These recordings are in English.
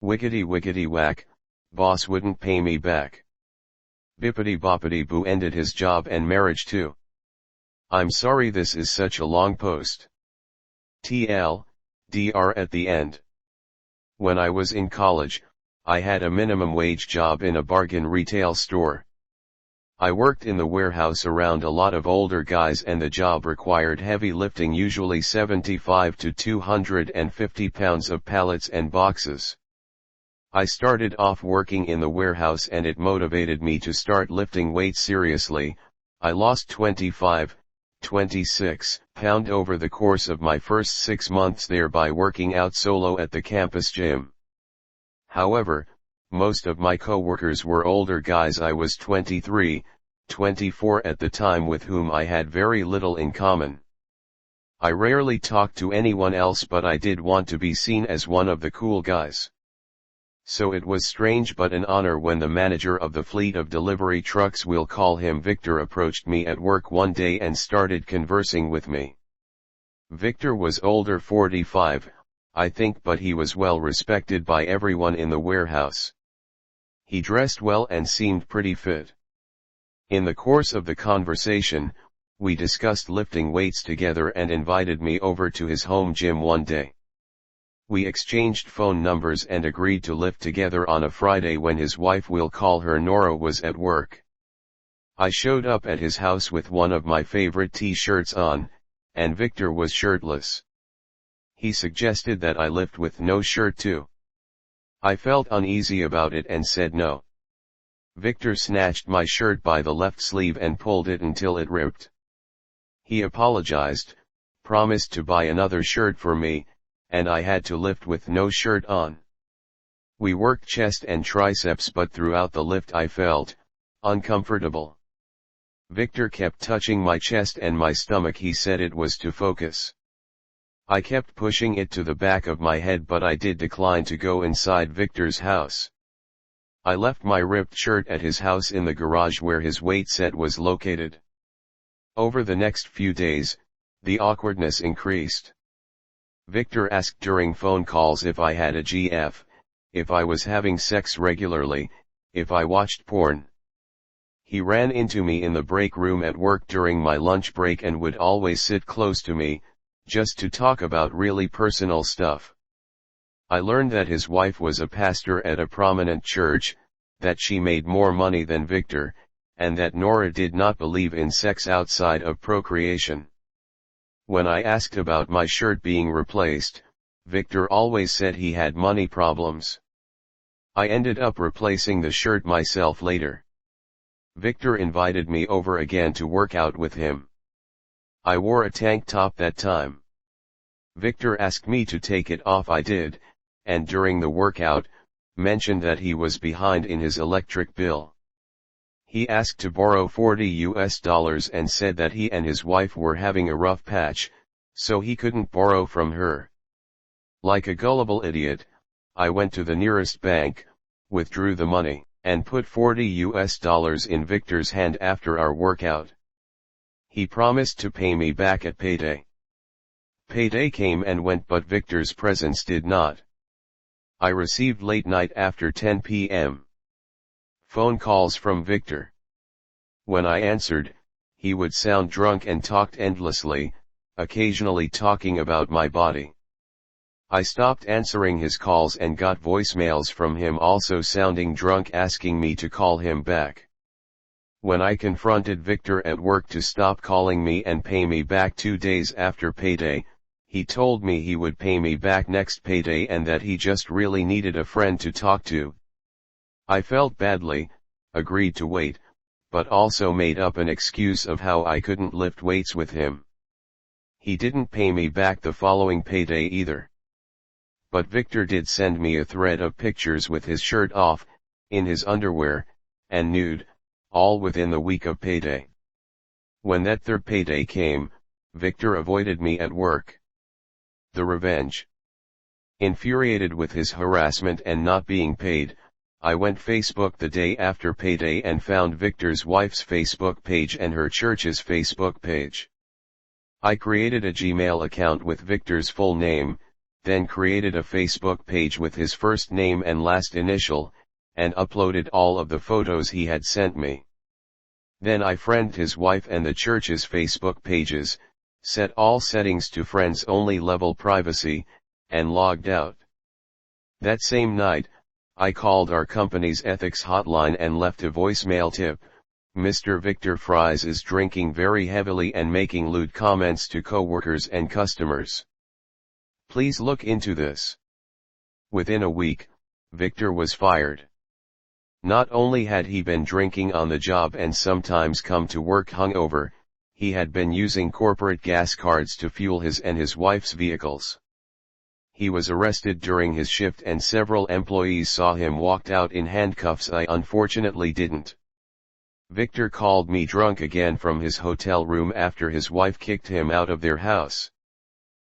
Wickety wickety whack, boss wouldn't pay me back. Bippity boppity boo ended his job and marriage too. I'm sorry this is such a long post. TLDR at the end. When I was in college, I had a minimum wage job in a bargain retail store. I worked in the warehouse around a lot of older guys and the job required heavy lifting, usually 75 to 250 pounds of pallets and boxes. I started off working in the warehouse and it motivated me to start lifting weights seriously. I lost 26 pounds over the course of my first 6 months there by working out solo at the campus gym. However, most of my co-workers were older guys. I was 23, 24 at the time, with whom I had very little in common. I rarely talked to anyone else, but I did want to be seen as one of the cool guys. So it was strange but an honor when the manager of the fleet of delivery trucks, we'll call him Victor, approached me at work one day and started conversing with me. Victor was older, 45, I think, but he was well respected by everyone in the warehouse. He dressed well and seemed pretty fit. In the course of the conversation, we discussed lifting weights together and invited me over to his home gym one day. We exchanged phone numbers and agreed to lift together on a Friday when his wife, we'll call her Nora, was at work. I showed up at his house with one of my favorite t-shirts on, and Victor was shirtless. He suggested that I lift with no shirt too. I felt uneasy about it and said no. Victor snatched my shirt by the left sleeve and pulled it until it ripped. He apologized, promised to buy another shirt for me, and I had to lift with no shirt on. We worked chest and triceps, but throughout the lift I felt uncomfortable. Victor kept touching my chest and my stomach. He said it was to focus. I kept pushing it to the back of my head, but I did decline to go inside Victor's house. I left my ripped shirt at his house in the garage where his weight set was located. Over the next few days, the awkwardness increased. Victor asked during phone calls if I had a GF, if I was having sex regularly, if I watched porn. He ran into me in the break room at work during my lunch break and would always sit close to me, just to talk about really personal stuff. I learned that his wife was a pastor at a prominent church, that she made more money than Victor, and that Nora did not believe in sex outside of procreation. When I asked about my shirt being replaced, Victor always said he had money problems. I ended up replacing the shirt myself later. Victor invited me over again to work out with him. I wore a tank top that time. Victor asked me to take it off. I did, and during the workout, mentioned that he was behind in his electric bill. He asked to borrow $40 and said that he and his wife were having a rough patch, so he couldn't borrow from her. Like a gullible idiot, I went to the nearest bank, withdrew the money, and put $40 in Victor's hand after our workout. He promised to pay me back at payday. Payday came and went, but Victor's presence did not. I received late night after 10 p.m. phone calls from Victor. When I answered, he would sound drunk and talked endlessly, occasionally talking about my body. I stopped answering his calls and got voicemails from him also sounding drunk, asking me to call him back. When I confronted Victor at work to stop calling me and pay me back 2 days after payday, he told me he would pay me back next payday and that he just really needed a friend to talk to. I felt badly, agreed to wait, but also made up an excuse of how I couldn't lift weights with him. He didn't pay me back the following payday either. But Victor did send me a thread of pictures with his shirt off, in his underwear, and nude, all within the week of payday. When that third payday came, Victor avoided me at work. The revenge. Infuriated with his harassment and not being paid, I went Facebook the day after payday and found Victor's wife's Facebook page and her church's Facebook page. I created a Gmail account with Victor's full name, then created a Facebook page with his first name and last initial, and uploaded all of the photos he had sent me. Then I friended his wife and the church's Facebook pages, set all settings to friends only level privacy, and logged out. That same night, I called our company's ethics hotline and left a voicemail tip. Mr. Victor Fries is drinking very heavily and making lewd comments to coworkers and customers. Please look into this. Within a week, Victor was fired. Not only had he been drinking on the job and sometimes come to work hungover, he had been using corporate gas cards to fuel his and his wife's vehicles. He was arrested during his shift and several employees saw him walked out in handcuffs. I unfortunately didn't. Victor called me drunk again from his hotel room after his wife kicked him out of their house.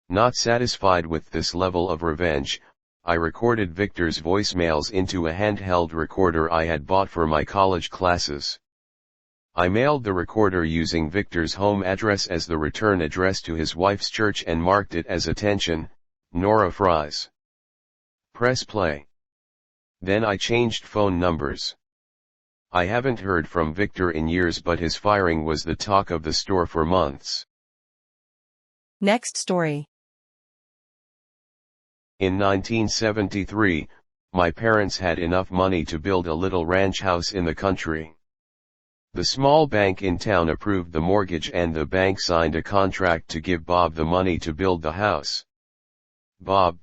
Not satisfied with this level of revenge, I recorded Victor's voicemails into a handheld recorder I had bought for my college classes. I mailed the recorder using Victor's home address as the return address to his wife's church and marked it as "Attention, Nora Fries. Press play." Then I changed phone numbers. I haven't heard from Victor in years, but his firing was the talk of the store for months. Next story. In 1973, my parents had enough money to build a little ranch house in the country. The small bank in town approved the mortgage and the bank signed a contract to give Bob the money to build the house. Bob,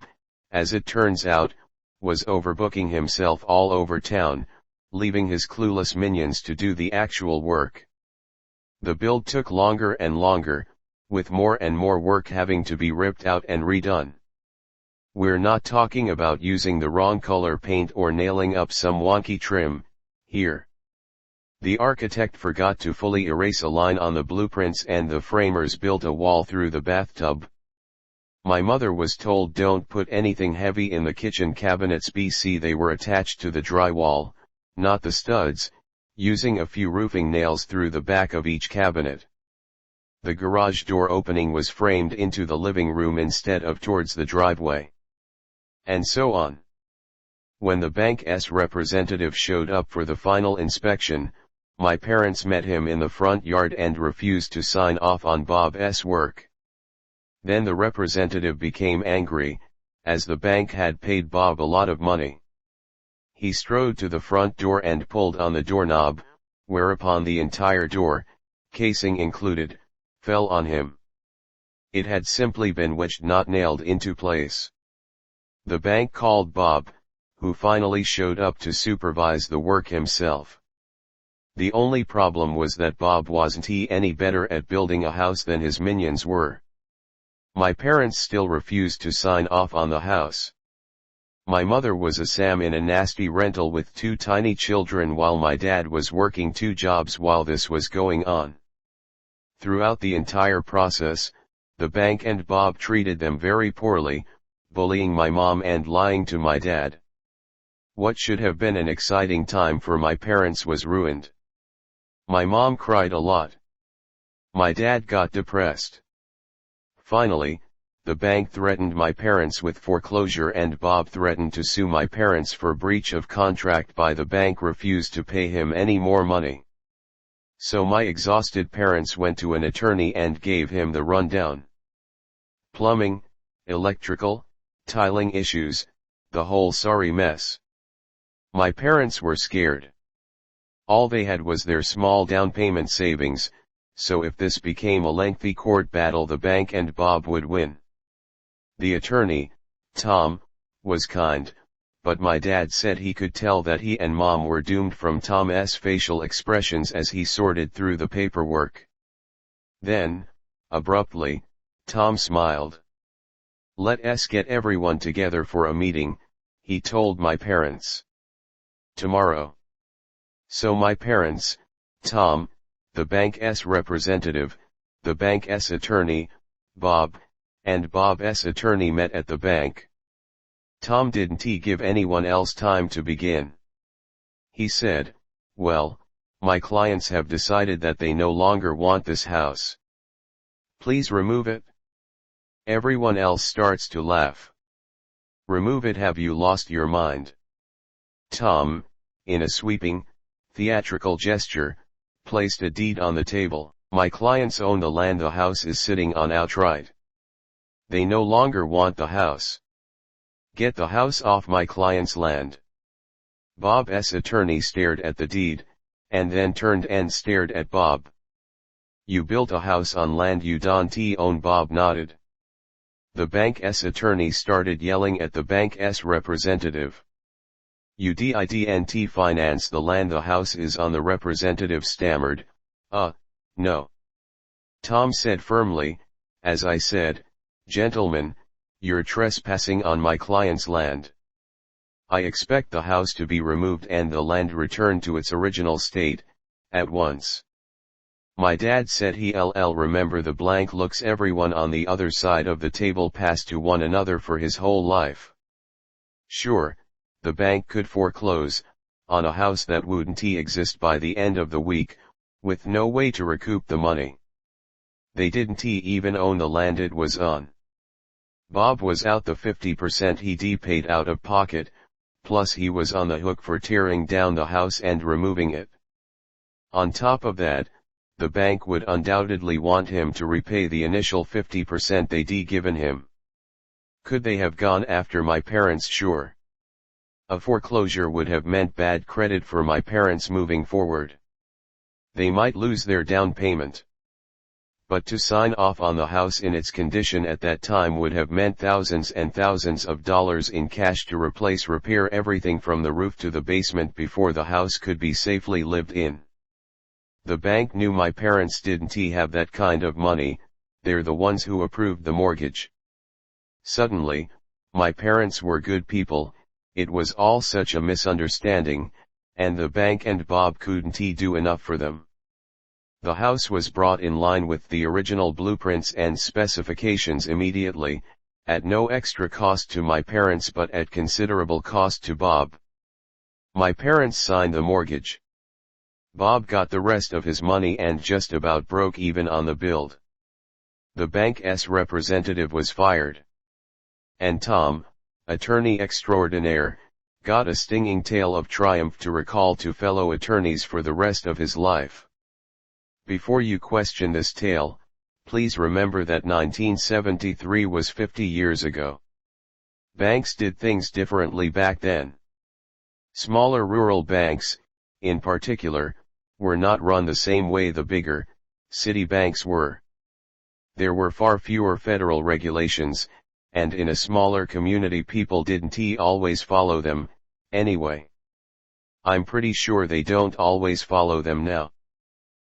as it turns out, was overbooking himself all over town, leaving his clueless minions to do the actual work. The build took longer and longer, with more and more work having to be ripped out and redone. We're not talking about using the wrong color paint or nailing up some wonky trim, here. The architect forgot to fully erase a line on the blueprints and the framers built a wall through the bathtub. My mother was told don't put anything heavy in the kitchen cabinets because they were attached to the drywall, not the studs, using a few roofing nails through the back of each cabinet. The garage door opening was framed into the living room instead of towards the driveway. And so on. When the bank's representative showed up for the final inspection, my parents met him in the front yard and refused to sign off on Bob's work. Then the representative became angry, as the bank had paid Bob a lot of money. He strode to the front door and pulled on the doorknob, whereupon the entire door, casing included, fell on him. It had simply been wedged, not nailed into place. The bank called Bob, who finally showed up to supervise the work himself. The only problem was that Bob wasn't any better at building a house than his minions were. My parents still refused to sign off on the house. My mother was a Sam in a nasty rental with 2 tiny children while my dad was working 2 jobs while this was going on. Throughout the entire process, the bank and Bob treated them very poorly, bullying my mom and lying to my dad. What should have been an exciting time for my parents was ruined. My mom cried a lot. My dad got depressed. Finally, the bank threatened my parents with foreclosure and Bob threatened to sue my parents for breach of contract by the bank refused to pay him any more money. So my exhausted parents went to an attorney and gave him the rundown. Plumbing, electrical, tiling issues, the whole sorry mess. My parents were scared. All they had was their small down payment savings, so if this became a lengthy court battle the bank and Bob would win. The attorney, Tom, was kind, but my dad said he could tell that he and Mom were doomed from Tom's facial expressions as he sorted through the paperwork. Then, abruptly, Tom smiled. "Let's get everyone together for a meeting," he told my parents. "Tomorrow." So my parents, Tom, the bank's representative, the bank's attorney, Bob, and Bob's attorney met at the bank. Tom didn't give anyone else time to begin. He said, "Well, my clients have decided that they no longer want this house. Please remove it." Everyone else starts to laugh. Remove it. Have you lost your mind? Tom, in a sweeping, theatrical gesture, placed a deed on the table. My clients own the land the house is sitting on outright. They no longer want the house. Get the house off my client's land. Bob's attorney stared at the deed, and then turned and stared at Bob. You built a house on land you don't own. Bob nodded. The bank's attorney started yelling at the bank's representative. You didn't finance the land the house is on. The representative stammered, no. Tom said firmly, as I said, gentlemen, you're trespassing on my client's land. I expect the house to be removed and the land returned to its original state, at once. My dad said he'll remember the blank looks everyone on the other side of the table passed to one another for his whole life. Sure, the bank could foreclose on a house that wouldn't exist by the end of the week, with no way to recoup the money. They didn't even own the land it was on. Bob was out the 50% he paid out of pocket, plus he was on the hook for tearing down the house and removing it. On top of that, the bank would undoubtedly want him to repay the initial 50% they'd given him. Could they have gone after my parents? Sure. A foreclosure would have meant bad credit for my parents moving forward. They might lose their down payment. But to sign off on the house in its condition at that time would have meant thousands and thousands of dollars in cash to repair everything from the roof to the basement before the house could be safely lived in. The bank knew my parents didn't have that kind of money. They're the ones who approved the mortgage. Suddenly, my parents were good people. It was all such a misunderstanding, and the bank and Bob couldn't do enough for them. The house was brought in line with the original blueprints and specifications immediately, at no extra cost to my parents but at considerable cost to Bob. My parents signed the mortgage. Bob got the rest of his money and just about broke even on the build. The bank's representative was fired. And Tom, attorney extraordinaire, got a stinging tale of triumph to recall to fellow attorneys for the rest of his life. Before you question this tale, please remember that 1973 was 50 years ago. Banks did things differently back then. Smaller rural banks, in particular, were not run the same way the bigger, city banks were. There were far fewer federal regulations, and in a smaller community people didn't always follow them, anyway. I'm pretty sure they don't always follow them now.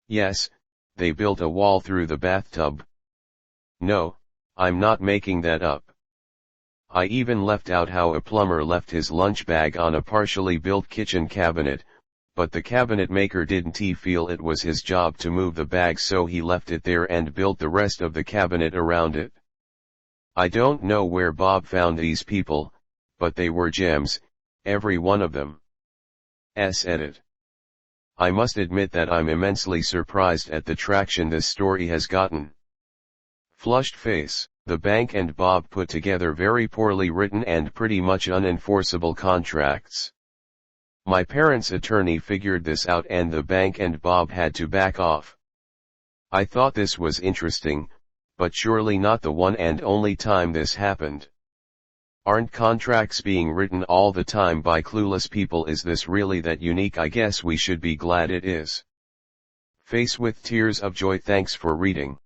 Yes, they built a wall through the bathtub. No, I'm not making that up. I even left out how a plumber left his lunch bag on a partially built kitchen cabinet, but the cabinet maker didn't feel it was his job to move the bag, so he left it there and built the rest of the cabinet around it. I don't know where Bob found these people, but they were gems, every one of them. Edit. I must admit that I'm immensely surprised at the traction this story has gotten. Flushed face. The bank and Bob put together very poorly written and pretty much unenforceable contracts. My parents' attorney figured this out and the bank and Bob had to back off. I thought this was interesting, but surely not the one and only time this happened. Aren't contracts being written all the time by clueless people? Is this really that unique? I guess we should be glad it is. Face with tears of joy. Thanks for reading.